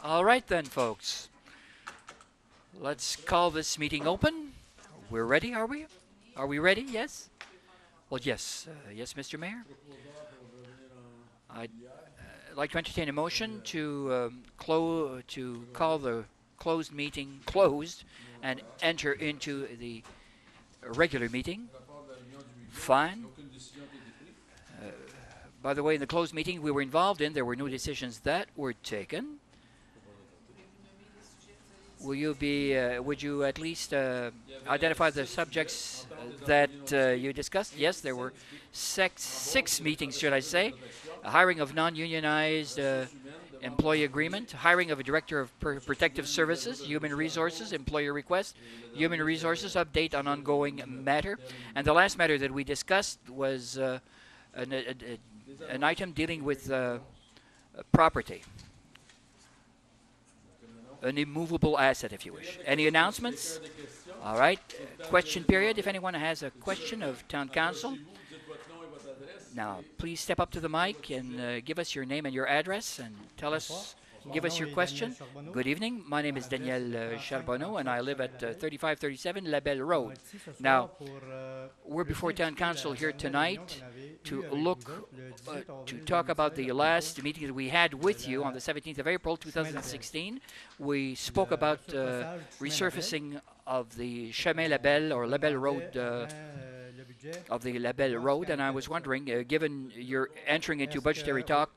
All right then, folks. Let's call this meeting open. We're ready, are we? Are we ready? Yes? Well, yes. Yes, Mr. Mayor? I'd like to entertain a motion to call the closed meeting closed and enter into the regular meeting. Fine. Uh, by the way, in the closed meeting we were involved in, there were no decisions that were taken. Would you at least identify the subjects that you discussed? Yes, there were six meetings, should I say. A hiring of non-unionized employee agreement, hiring of a director of protective services, human resources, employer request, human resources, update on ongoing matter. And the last matter that we discussed was an item dealing with property. An immovable asset, if you wish. Any announcements? All right. Question period. If anyone has a question of town council. Now, please step up to the mic and give us your name and your address and tell us, give us your question. Good evening. My name is Daniel Charbonneau, and I live at 3537 La Belle Road. Now, we're before town council here tonight to talk about the last meeting that we had with you on the 17th of April 2016. We spoke about resurfacing of the Chemin La Belle or La Belle Road of the La Belle Road, and I was wondering, given you're entering into budgetary talk,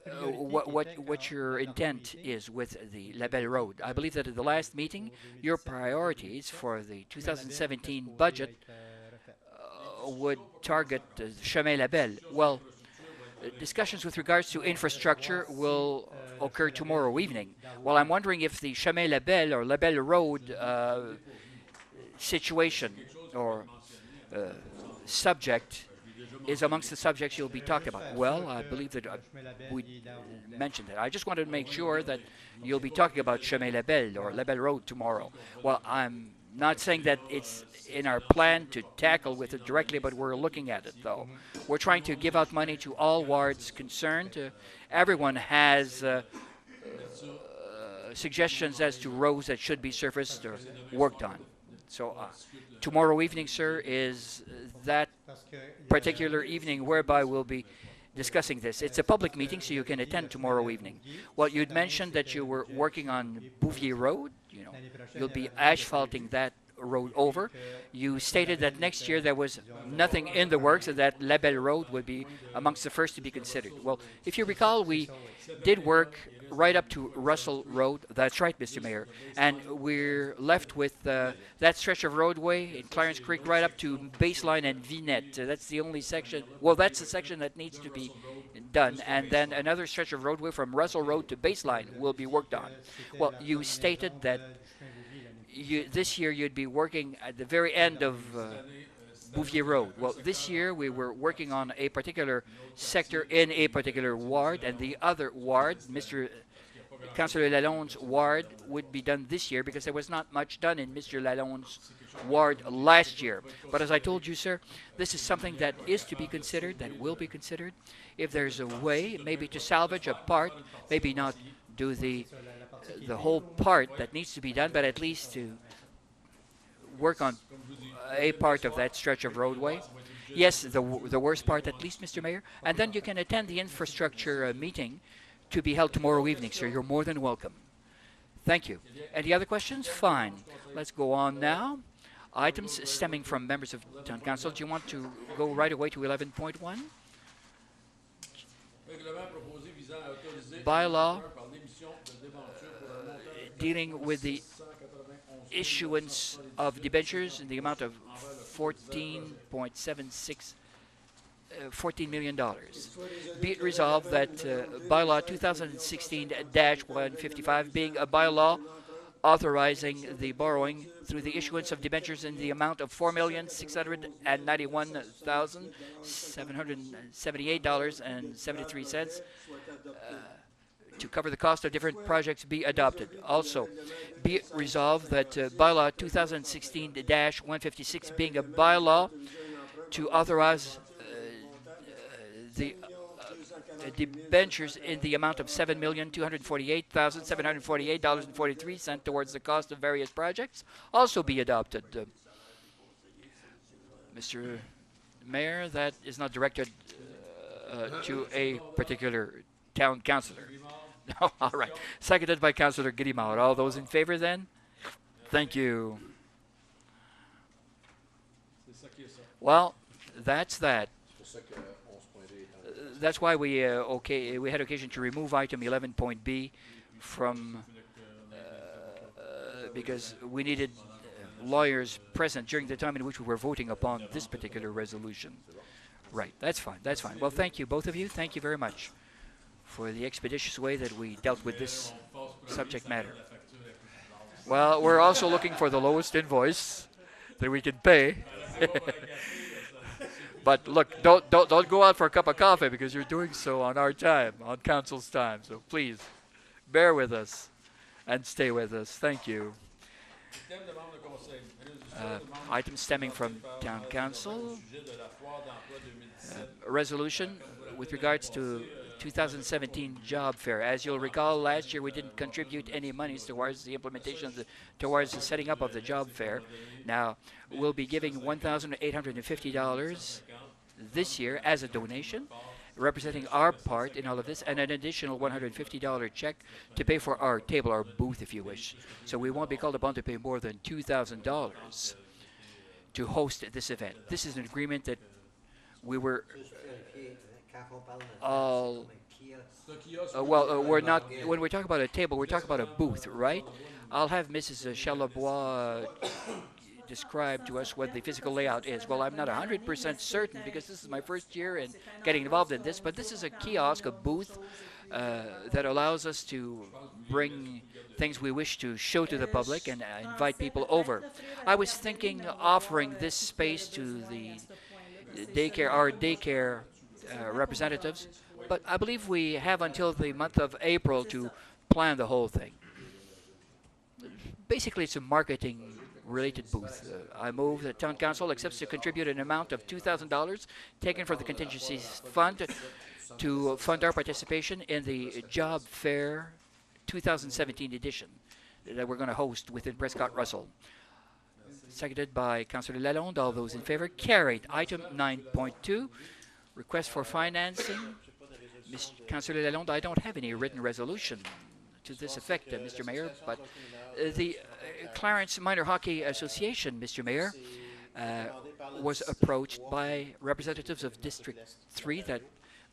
what your intent is with the La Belle Road. I believe that at the last meeting, your priorities for the 2017 budget would target Chemin La Belle. Well, discussions with regards to infrastructure will occur tomorrow evening. Well, I'm wondering if the Chemin La Belle or La Belle Road situation or subject is amongst the subjects you'll be talking about. Well, I believe that we mentioned that. I just wanted to make sure that you'll be talking about Chemin La Belle or La Belle Road tomorrow. Well, I'm not saying that it's in our plan to tackle with it directly, but we're looking at it, though. We're trying to give out money to all wards concerned. Everyone has suggestions as to roads that should be surfaced or worked on. So tomorrow evening, sir, is that particular evening whereby we'll be discussing this. It's a public meeting, so you can attend tomorrow evening. Well, you'd mentioned that you were working on Bouvier Road. You'll be asphalting that road over. You stated that next year there was nothing in the works and that La Belle Road would be amongst the first to be considered. Well, if you recall, we did work right up to Russell Road. That's right, Mr. Mayor. And we're left with that stretch of roadway in Clarence Creek right up to Baseline and Vinette. That's the only section. Well, that's the section that needs to be done. And then another stretch of roadway from Russell Road to Baseline will be worked on. Well, you stated that this year you'd be working at the very end of Bouvier Road. Well, this year we were working on a particular sector in a particular ward, and the other ward, Mr. Councillor Lalonde's ward, would be done this year because there was not much done in Mr. Lalonde's ward last year. But as I told you, sir, this is something that is to be considered, that will be considered. If there's a way, maybe to salvage a part, maybe not do the whole part that needs to be done, but at least to work on a part of that stretch of roadway. Yes, the worst part at least, Mr. Mayor. And then you can attend the infrastructure meeting to be held tomorrow evening, sir. You're more than welcome. Thank you. Any other questions? Fine. Let's go on now. Items stemming from members of Town Council. Do you want to go right away to 11.1? Bylaw dealing with the issuance of debentures in the amount of $14 million. Be it resolved that bylaw 2016-155 being a bylaw authorizing the borrowing through the issuance of debentures in the amount of $4,691,778.73 to cover the cost of different projects be adopted. Also, be it resolved that bylaw 2016-156 being a bylaw to authorize the debentures in the amount of $7,248,748.43 towards the cost of various projects also be adopted. Mr. Mayor, that is not directed to a particular town councillor. No, all right. Seconded by Councillor Guillemot. All those in favor then? Thank you. Well, that's that. That's why we had occasion to remove item 11.b from because we needed lawyers present during the time in which we were voting upon this particular resolution. Right, that's fine, that's fine. Well, thank you, both of you. Thank you very much for the expeditious way that we dealt with this subject matter. Well, we're also looking for the lowest invoice that we can pay. But look, don't go out for a cup of coffee because you're doing so on our time, on council's time. So please, bear with us and stay with us. Thank you. Item stemming from Town Council. A resolution with regards to 2017 job fair. As you'll recall, last year we didn't contribute any monies towards the implementation of towards the setting up of the job fair. Now we'll be giving $1,850 this year as a donation, representing our part in all of this, and an additional $150 check to pay for our table, our booth, if you wish. So we won't be called upon to pay more than $2,000 to host this event. This is an agreement that we were all. We're not. When we talk about a table, we're talking about a booth, right? I'll have Mrs. Charlebois describe to us what the physical layout is. Well, I'm not 100% certain because this is my first year in getting involved in this, but this is a kiosk, a booth that allows us to bring things we wish to show to the public and invite people over. I was thinking offering this space to the our daycare representatives, but I believe we have until the month of April to plan the whole thing. Basically, it's a marketing-related booth. I move that Town Council accepts to contribute an amount of $2,000 taken from the contingency fund to fund our participation in the Job Fair 2017 edition that we're going to host within Prescott Russell. Seconded by Councillor Lalonde. All those in favor? Carried. Item 9.2, request for financing. Councillor Lalonde, I don't have any written resolution to this effect, Mr. Mayor, but the Clarence Minor Hockey Association, Mr. Mayor, was approached by representatives of District 3,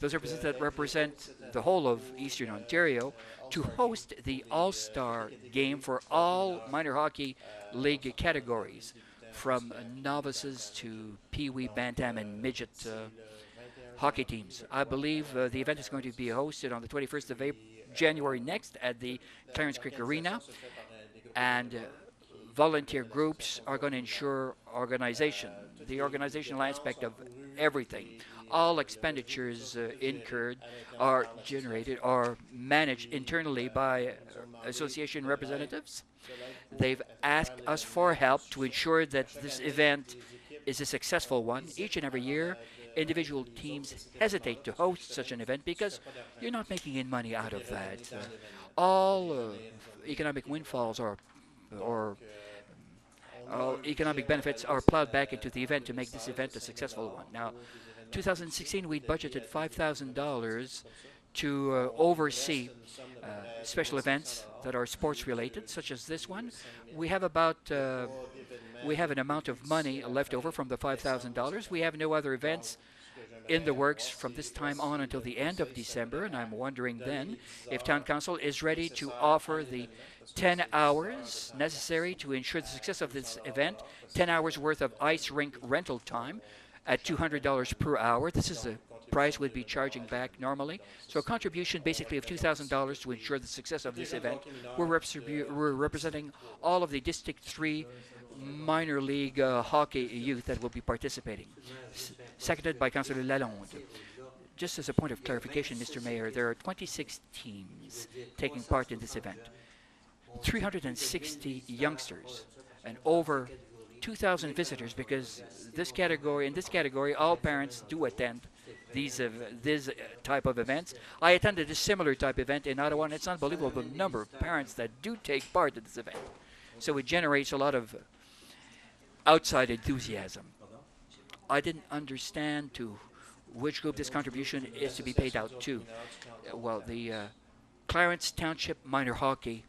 those representatives that represent the whole of Eastern Ontario, to host the All-Star game for all minor hockey league categories, from novices to Pee-wee, Bantam, and midget hockey teams. I believe the event is going to be hosted on the 21st of January next at the Clarence Creek Arena, and volunteer groups are going to ensure the organizational aspect of everything. All expenditures incurred are generated or managed internally by association representatives. They've asked us for help to ensure that this event is a successful one. Each and every year, individual teams hesitate to host such an event because you're not making any money out of that. All economic windfalls or economic benefits are plowed back into the event to make this event a successful one. Now, 2016, we budgeted $5,000 to oversee special events that are sports related, such as this one. We have an amount of money left over from the $5,000. We have no other events in the works from this time on until the end of December, and I'm wondering then if Town Council is ready to offer the 10 hours necessary to ensure the success of this event, 10 hours worth of ice rink rental time at $200 per hour. This is the price we'd be charging back normally. So a contribution basically of $2,000 to ensure the success of this event. We're representing all of the District 3 minor league hockey youth that will be participating. Seconded by Councillor Lalonde. Just as a point of clarification, Mr. Mayor, there are 26 teams taking part in this event. 360 youngsters and over 2,000 visitors, because in this category, all parents do attend this type of events. I attended a similar type event in Ottawa, and it's unbelievable the number of parents that do take part in this event. So it generates a lot of outside enthusiasm. I didn't understand to which group this contribution is to be paid out to. Well, the Clarence Township Minor Hockey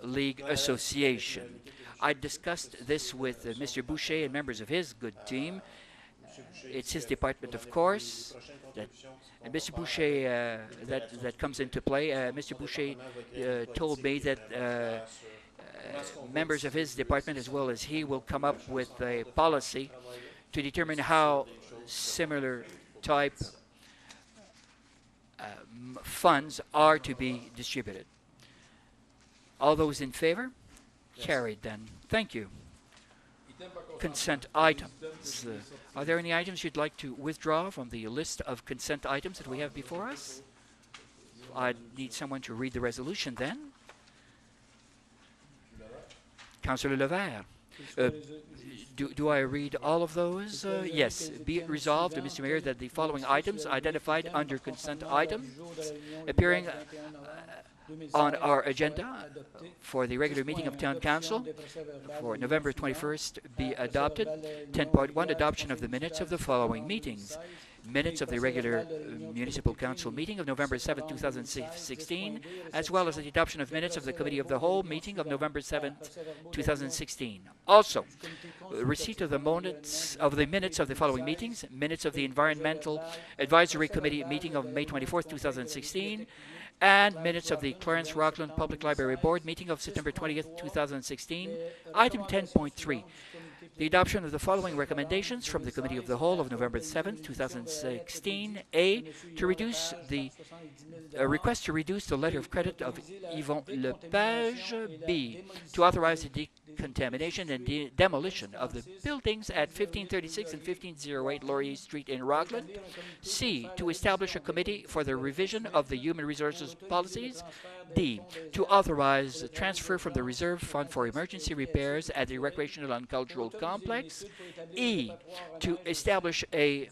League Association. I discussed this with Mr. Boucher and members of his good team. It's his department, of course, and Mr. Boucher, that comes into play. Mr. Boucher told me that members of his department, as well as he, will come up with a policy to determine how similar type funds are to be distributed. All those in favor? Carried then. Thank you. Consent items. Are there any items you'd like to withdraw from the list of consent items that we have before us? I need someone to read the resolution then. Councillor Levert. Do I read all of those? Yes. Be it resolved, Mr. Mayor, that the following items identified under consent items appearing on our agenda for the regular meeting of Town Council for November 21st be adopted. 10.1, adoption of the minutes of the following meetings. Minutes of the regular Municipal Council meeting of November 7, 2016, as well as the adoption of minutes of the Committee of the Whole meeting of November 7, 2016. Also, receipt of the minutes of the following meetings. Minutes of the Environmental Advisory Committee meeting of May 24, 2016, and minutes of the Clarence Rockland Public Library Board meeting of September 20th, 2016. Item 10.3, the adoption of the following recommendations from the Committee of the Whole of November 7th, 2016. A, to reduce the request to reduce the letter of credit of Yvon Lepage. B, to authorize the decontamination and demolition of the buildings at 1536 and 1508 Laurier Street in Rockland. C, to establish a committee for the revision of the human resources policies. D, to authorize the transfer from the reserve fund for emergency repairs at the recreational and cultural complex. E, to establish a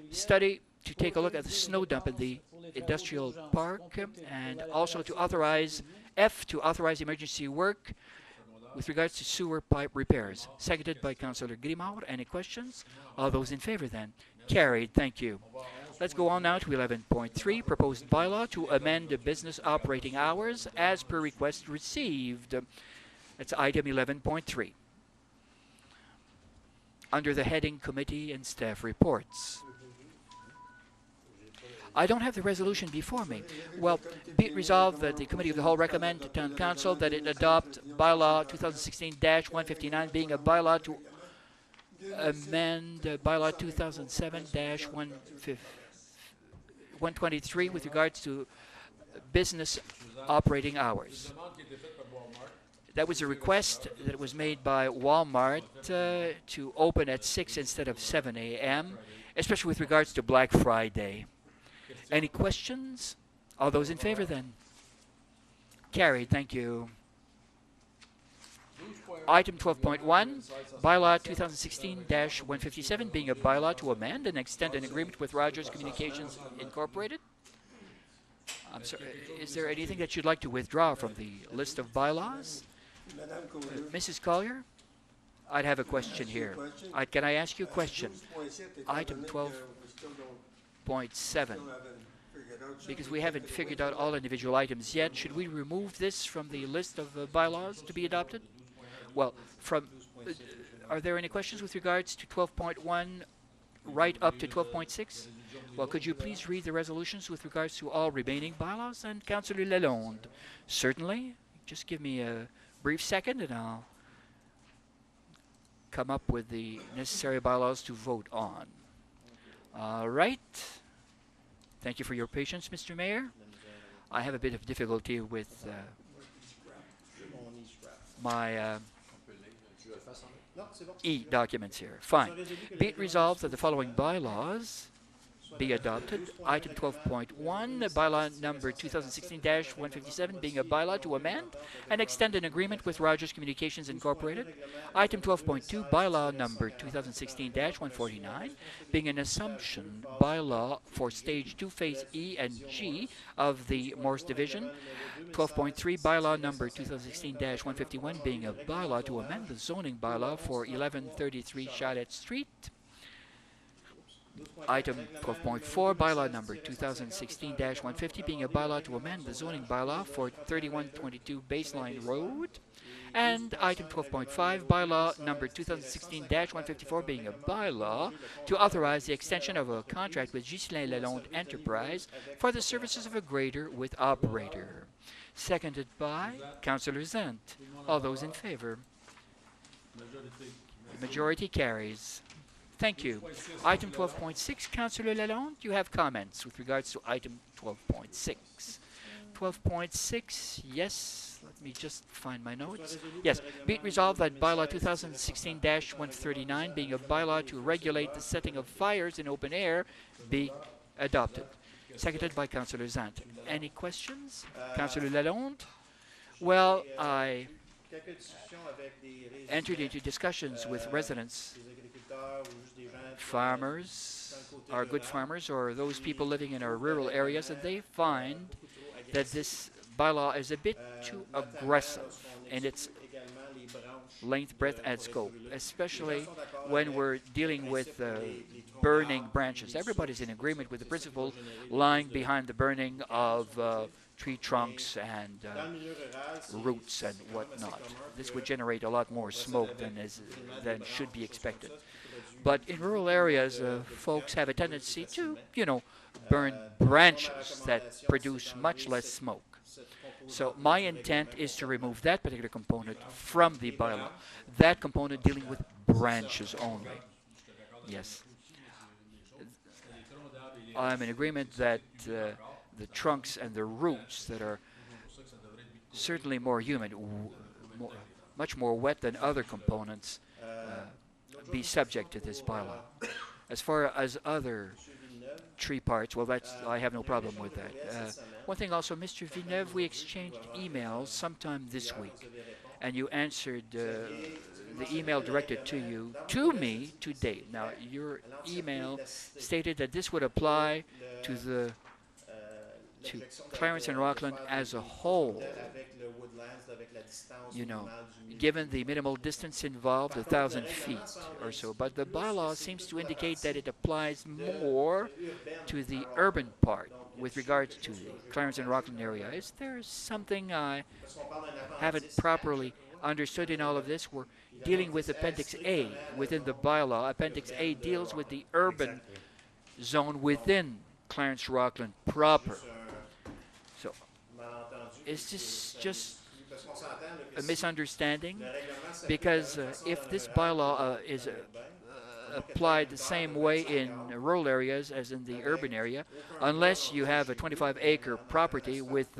study to take a look at the snow dump in the industrial park, and also to authorize F, to authorize emergency work with regards to sewer pipe repairs. Seconded by Councillor Grimard. Any questions? All those in favor then? Carried. Thank you. Let's go on now to 11.3, proposed bylaw to amend the business operating hours as per request received. That's item 11.3. Under the heading Committee and Staff Reports. I don't have the resolution before me. Well, be it resolved that the Committee of the Whole recommend to Town Council that it adopt bylaw 2016-159, being a bylaw to amend bylaw 2007-123 with regards to business operating hours. That was a request that was made by Walmart to open at 6 instead of 7 a.m., especially with regards to Black Friday. Any questions? All those in favor then? Carried. Thank you. Item 12.1, bylaw 2016-157, being a bylaw to amend and extend an agreement with Rogers Communications Incorporated. I'm sorry, is there anything that you'd like to withdraw from the list of bylaws? Mrs. Collier? I'd have a question here. Can I ask you a question? Item 12.7. Because we haven't figured out all individual items yet, should we remove this from the list of bylaws to be adopted? Well, are there any questions with regards to 12.1 right up to 12.6? Well, could you please read the resolutions with regards to all remaining bylaws? And Councillor Lalonde, certainly. Just give me a brief second and I'll come up with the necessary bylaws to vote on. All right. Thank you for your patience, Mr. Mayor. I have a bit of difficulty with my E documents here. Fine. Be it resolved that the following bylaws be adopted. Item 12.1, bylaw number 2016-157, being a bylaw to amend and extend an agreement with Rogers Communications Incorporated. Item 12.2, bylaw number 2016-149, being an assumption bylaw for Stage 2, Phase E and G of the Morse Division. 12.3, bylaw number 2016-151, being a bylaw to amend the zoning bylaw for 1133 Charlotte Street. Item 12.4, bylaw number 2016-150, being a bylaw to amend the zoning bylaw for 3122 Baseline Road. And item 12.5, bylaw number 2016-154, being a bylaw to authorize the extension of a contract with Ghislain Lalonde Enterprise for the services of a grader with operator. Seconded by Councillor Zant. All those in favor? The majority carries. Thank you. Item 12.6, Councillor Lalonde, you have comments with regards to item 12.6. 12.6, yes. Let me just find my notes. Yes, be it resolved that bylaw 2016-139, being a bylaw to regulate the setting of fires in open air, be adopted. Seconded by Councillor Zant. Any questions? Councillor Lalonde? Well, I entered into discussions with residents, farmers, our good farmers, or those people living in our rural areas, and they find that this bylaw is a bit too aggressive in its length, breadth, and scope, especially when we're dealing with burning branches. Everybody's in agreement with the principle lying behind the burning of tree trunks and roots and whatnot. This would generate a lot more smoke than should be expected. But in rural areas, folks have a tendency to, burn branches that produce much less smoke. So my intent is to remove that particular component from the bylaw. That component dealing with branches only. Yes. I'm in agreement that the trunks and the roots that are certainly more humid, much more wet than other components, be subject to this bylaw. As far as other tree parts, well, I have no problem with that. One thing also, Mr. Villeneuve, we exchanged emails sometime this week, and you answered the email directed to me today. Now, your email stated that this would apply to Clarence and Rockland as a whole. Given the minimal distance involved, 1,000 feet or so. But the bylaw seems to indicate that it applies more to the urban part with regards to the Clarence and Rockland area. Is there something I haven't properly understood in all of this? We're dealing with Appendix A within the bylaw. Appendix A deals with the urban zone within Clarence Rockland proper. So, is this just a misunderstanding? Because if this bylaw is applied the same way in rural areas as in the urban area, unless you have a 25-acre property with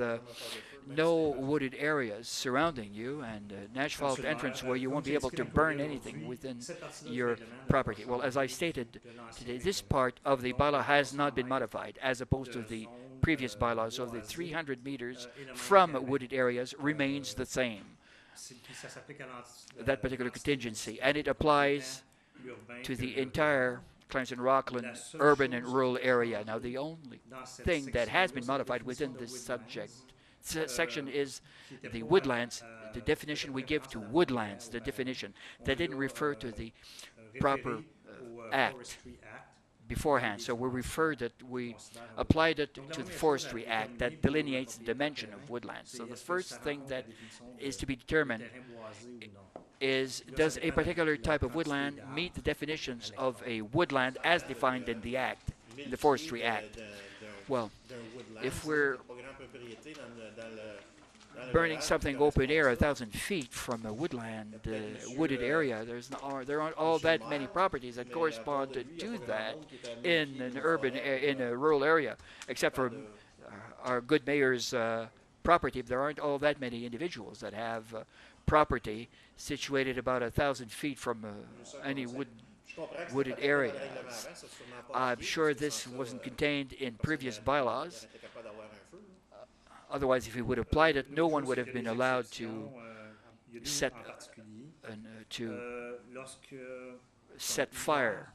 no wooded areas surrounding you and an asphalt entrance where you won't be able to burn anything within your property. Well, as I stated today, this part of the bylaw has not been modified as opposed to the previous bylaws. So the 300 meters from wooded areas remains the same, that particular contingency, and it applies to the entire Clarence and Rockland urban and rural area. Now, the only thing that has been modified within this section is the woodlands, the definition we give to woodlands, the definition that didn't refer to the proper act beforehand. So we applied it to the Forestry Act that delineates the dimension of woodlands. So the first thing that is to be determined is, does a particular type of woodland meet the definitions of a woodland as defined in the Act, in the Forestry Act? Well, if we're burning something open air 1,000 feet from a woodland, wooded area, there aren't all that many properties that correspond to that in an urban, in a rural area, except for our good mayor's property. There aren't all that many individuals that have property situated about 1,000 feet from any wooded areas. I'm sure this wasn't contained in previous bylaws. Otherwise, if we would have applied it, no one would have been allowed to set set fire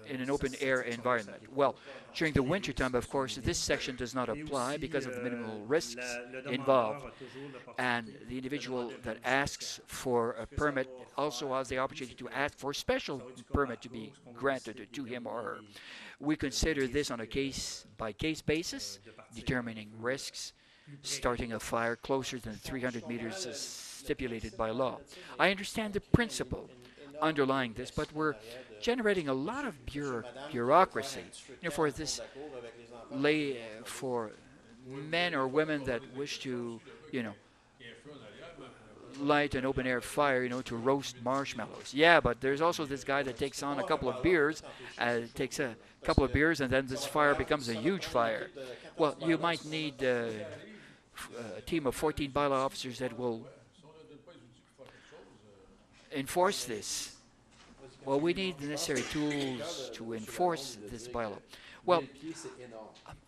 in an open air environment. Well, during the winter time, of course, this section does not apply because of the minimal risks involved. And the individual that asks for a permit also has the opportunity to ask for a special permit to be granted to him or her. We consider this on a case-by-case basis, determining risks, starting a fire closer than 300 meters as stipulated by law. I understand the principle underlying this, but we're generating a lot of bureaucracy. For this for men or women that wish to, light an open air fire, to roast marshmallows. Yeah, but there's also this guy that takes on a couple of beers, and then this fire becomes a huge fire. Well, you might need a team of 14 bylaw officers that will enforce this. Well, we need the necessary tools to enforce this bylaw. Well,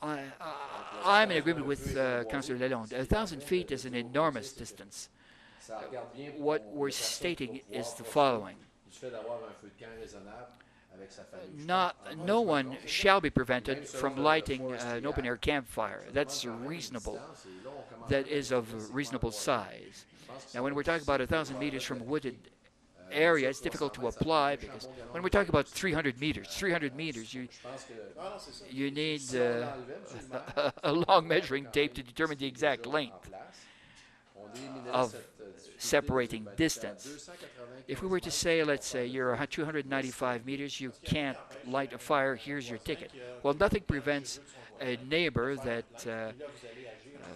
I'm in agreement with Councillor Lalonde. 1,000 feet is an enormous distance. What we're stating is the following. No one shall be prevented from lighting an open-air campfire. That's reasonable. That is of a reasonable size. Now, when we're talking about 1,000 meters from wooded area, it's difficult to apply because when we're talking about 300 meters, you need a long measuring tape to determine the exact length of separating distance. If we were to say, let's say, you're 295 meters, you can't light a fire, here's your ticket. Well, nothing prevents a neighbor that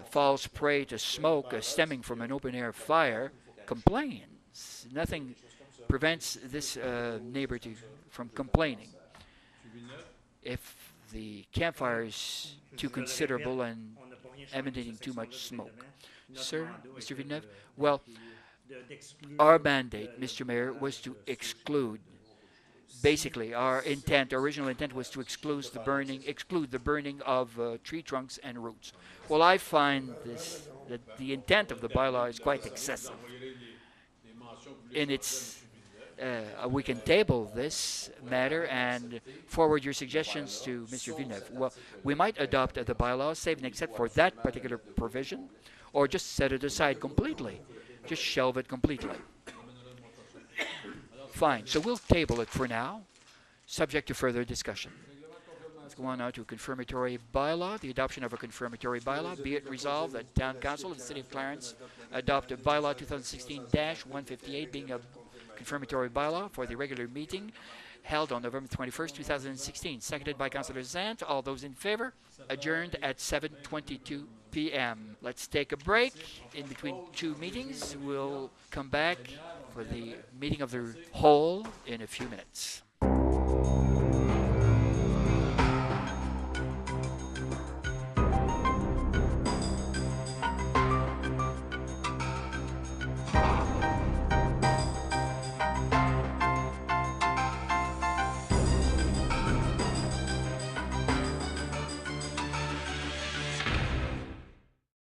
falls prey to smoke stemming from an open-air fire complains. Nothing prevents this neighbor from complaining. If the campfire is too considerable and emanating too much smoke. Sir, Mr. Villeneuve? Well, our mandate, Mr. Mayor, was to exclude. Basically, our original intent was to exclude the burning of tree trunks and roots. Well, I find that the intent of the bylaw is quite excessive. We can table this matter and forward your suggestions to Mr. Villeneuve. Well, we might adopt the bylaw, save and except for that particular provision, or just set it aside completely. Just shelve it completely. Fine. So we'll table it for now, subject to further discussion. Let's go on now to a confirmatory bylaw. The adoption of a confirmatory bylaw. Be it resolved that Town Council of the City of Clarence adopt a bylaw 2016-158 being a confirmatory bylaw for the regular meeting held on November 21st, 2016. Seconded by Councillor Zant. All those in favor? Adjourned at 7:22 p.m. Let's take a break in between two meetings. We'll come back for the meeting of the whole in a few minutes.